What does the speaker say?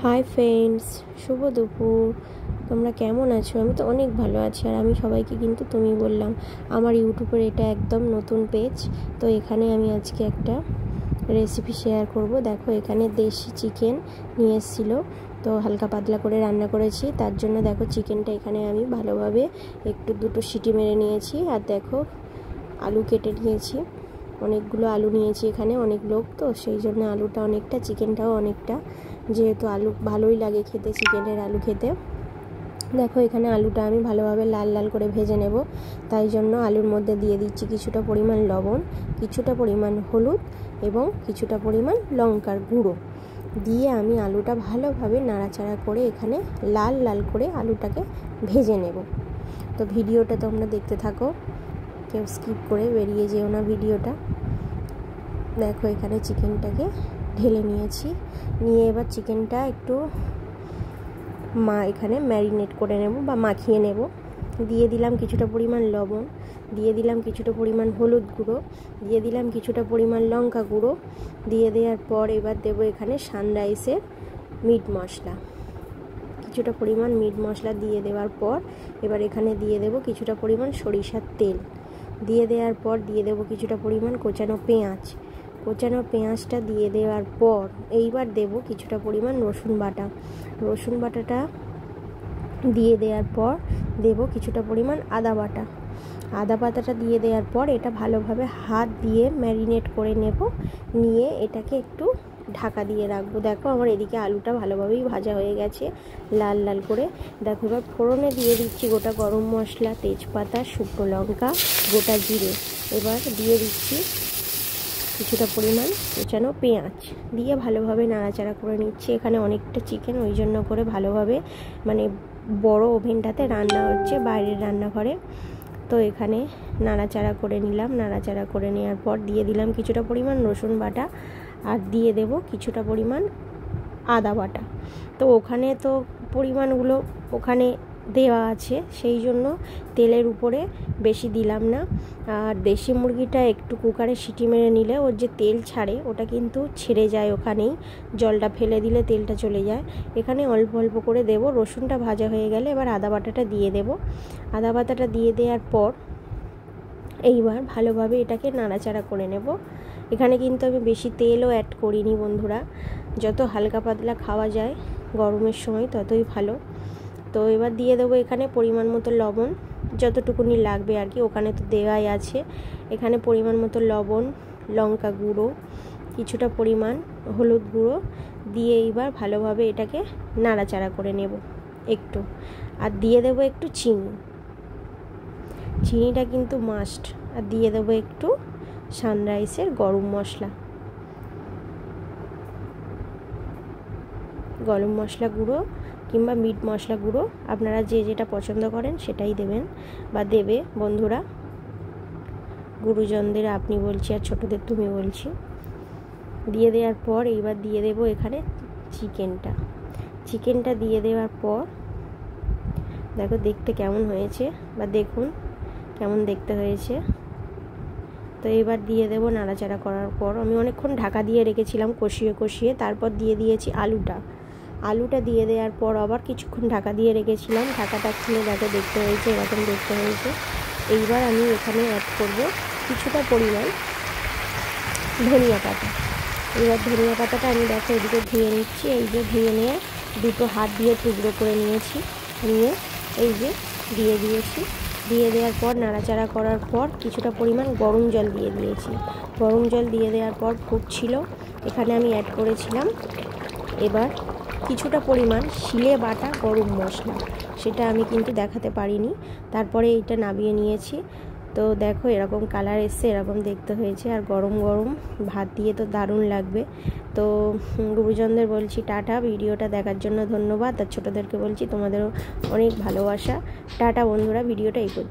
Hi friends, শুভ দুপুর। তোমরা কেমন আছো? আমি তো অনেক ভালো আছি। আর আমি সবাইকে কিন্তু তুমি বললাম। আমার ইউটিউবের এটা একদম নতুন পেজ, তো এখানে আমি আজকে একটা রেসিপি শেয়ার করব। দেখো, এখানে দেশি চিকেন নিয়ে এসেছিলো, তো হালকা পাতলা করে রান্না করেছি। তার জন্য দেখো চিকেনটা এখানে আমি ভালোভাবে দুটো সিটি মেরে নিয়েছি। আর দেখো আলু কেটে নিয়েছি, অনেকগুলো আলু নিয়েছি। এখানে অনেক লোক, তো সেই জন্য আলুটা অনেকটা, চিকেনটাও অনেকটা, যেহেতু আলু ভালোই লাগে খেতে, চিকেনের আলু খেতে। দেখো এখানে আলুটা আমি ভালোভাবে লাল লাল করে ভেজে নেব, তাই জন্য আলুর মধ্যে দিয়ে দিচ্ছি কিছুটা পরিমাণ লবণ, কিছুটা পরিমাণ হলুদ এবং কিছুটা পরিমাণ লঙ্কার গুঁড়ো দিয়ে আমি আলুটা ভালোভাবে নাড়াচাড়া করে এখানে লাল লাল করে আলুটাকে ভেজে নেব। তো ভিডিওটা তোমরা দেখতে থাকো, কেউ স্কিপ করে বেরিয়ে যেও না ভিডিওটা। দেখো এখানে চিকেনটাকে ঢেলে নিয়েছি, নিয়ে এবার চিকেনটা একটু এখানে ম্যারিনেট করে নেব বা মাখিয়ে নেব। দিয়ে দিলাম কিছুটা পরিমাণ লবণ, দিয়ে দিলাম কিছুটা পরিমাণ হলুদ গুঁড়ো, দিয়ে দিলাম কিছুটা পরিমাণ লঙ্কা গুঁড়ো। দিয়ে দেওয়ার পর এবার দেবো এখানে সানরাইসের মিট মশলা, কিছুটা পরিমাণ মিট মশলা দিয়ে দেওয়ার পর এবার এখানে দিয়ে দেবো কিছুটা পরিমাণ সরিষার তেল। দিয়ে দেওয়ার পর দিয়ে দেবো কিছুটা পরিমাণ কোচানো পেঁয়াজটা দিয়ে দেওয়ার পর এইবার দেবো কিছুটা পরিমাণ রসুন বাটাটা দিয়ে দেওয়ার পর দেবো কিছুটা পরিমাণ আদা বাটাটা দিয়ে দেওয়ার পর এটা ভালোভাবে হাত দিয়ে ম্যারিনেট করে নেব, নিয়ে এটাকে একটু ঢাকা দিয়ে রাখবো। দেখো আমার এদিকে আলুটা ভালোভাবেই ভাজা হয়ে গেছে লাল লাল করে। দেখো এবার ফোড়নে দিয়ে দিচ্ছি গোটা গরম মশলা, তেজপাতা, শুকনো লঙ্কা, গোটা জিরে। এবার দিয়ে দিচ্ছি কিছুটা পরিমাণ কুচানো পেঁয়াজ দিয়ে ভালোভাবে নাড়াচাড়া করে নিচ্ছি। এখানে অনেকটা চিকেন, ওই জন্য করে ভালোভাবে বড় ওভেনটাতে রান্না হচ্ছে, বাইরের রান্নাঘরে। তো এখানে নাড়াচাড়া করে নিলাম। নাড়াচাড়া করে নেওয়ার পর দিয়ে দিলাম কিছুটা পরিমাণ রসুন বাটা আর দিয়ে দেব কিছুটা পরিমাণ আদা বাটা। তো ওখানে তো পরিমাণগুলো ওখানে দেওয়া আছে, সেই জন্য তেলের উপরে বেশি দিলাম না। আর দেশি মুরগিটা একটু কুকারে সিটি মেরে নিলে ওর যে তেল ছাড়ে ওটা কিন্তু ছেড়ে যায়, ওখানেই জলটা ফেলে দিলে তেলটা চলে যায়। এখানে অল্প অল্প করে দেব। রসুনটা ভাজা হয়ে গেলে এবার আদা বাটাটা দিয়ে দেব। আদা বাটাটা দিয়ে দেওয়ার পর এইবার ভালোভাবে এটাকে নাড়াচাড়া করে নেব। এখানে কিন্তু আমি বেশি তেলও অ্যাড করিনি বন্ধুরা, যত হালকা পাতলা খাওয়া যায় গরমের সময় ততই ভালো। তো এবার দিয়ে দেবো এখানে পরিমাণ মতো লবণ, যতটুকুনি লাগবে আর কি, ওখানে তো দেওয়াই আছে। এখানে পরিমাণ মতো লবণ, লঙ্কা গুঁড়ো, কিছুটা পরিমাণ হলুদ গুঁড়ো দিয়ে এইবার ভালোভাবে এটাকে নাড়াচাড়া করে নেব একটু। আর দিয়ে দেবো একটু চিনিটা কিন্তু মাস্ট। আর দিয়ে দেবো একটু সানরাইসের গরম মশলা গুঁড়ো কিংবা মিট মশলা গুঁড়ো, আপনারা যে যেটা পছন্দ করেন সেটাই দেবেন বা দেবে বন্ধুরা। গুরুজনদের আপনি বলছি আর ছোটদের তুমি বলছি। দিয়ে দেওয়ার পর এইবার দিয়ে দেবো এখানে চিকেনটা দিয়ে দেওয়ার পর দেখো দেখতে কেমন হয়েছে, বা দেখুন কেমন দেখতে হয়েছে। তো এবার দিয়ে দেবো নাড়াচাড়া করার পর আমি অনেকক্ষণ ঢাকা দিয়ে রেখেছিলাম কষিয়ে, তারপর দিয়ে দিয়েছি আলুটা দিয়ে দেওয়ার পর আবার কিছুক্ষণ ঢাকা দিয়ে রেখেছিলাম। ঢাকাটা খুলে দেখো দেখতে হয়েছে, এরকম দেখতে হয়েছে। এইবার আমি এখানে অ্যাড করব কিছুটা পরিমাণ ধনিয়া পাতা। এবার ধনিয়া পাতাটা আমি দেখো এদিকে ধুয়ে নিচ্ছি। এই যে ধুয়ে নিয়ে দুটো হাত দিয়ে টুকরো করে নিয়েছি, নিয়ে এই যে দিয়ে দিয়েছি। দিয়ে দেওয়ার পর নাড়াচাড়া করার পর কিছুটা পরিমাণ গরম জল দিয়ে দিয়েছি। গরম জল দিয়ে দেওয়ার পর ফুটছিল, এখানে আমি অ্যাড করেছিলাম এবার কিছুটা পরিমাণ শিলে বাটা গরম মশলা, সেটা আমি কিন্তু দেখাতে পারিনি। তারপরে এইটা নামিয়ে নিয়েছি। তো দেখো এরকম কালার এসছে, এরকম দেখতে হয়েছে। আর গরম গরম ভাত দিয়ে তো দারুণ লাগবে। তো গুরুজনদের বলছি টাটা, ভিডিওটা দেখার জন্য ধন্যবাদ। আর ছোটোদেরকে বলছি তোমাদেরও অনেক ভালোবাসা। টাটা বন্ধুরা, ভিডিওটা এই পর্যন্ত।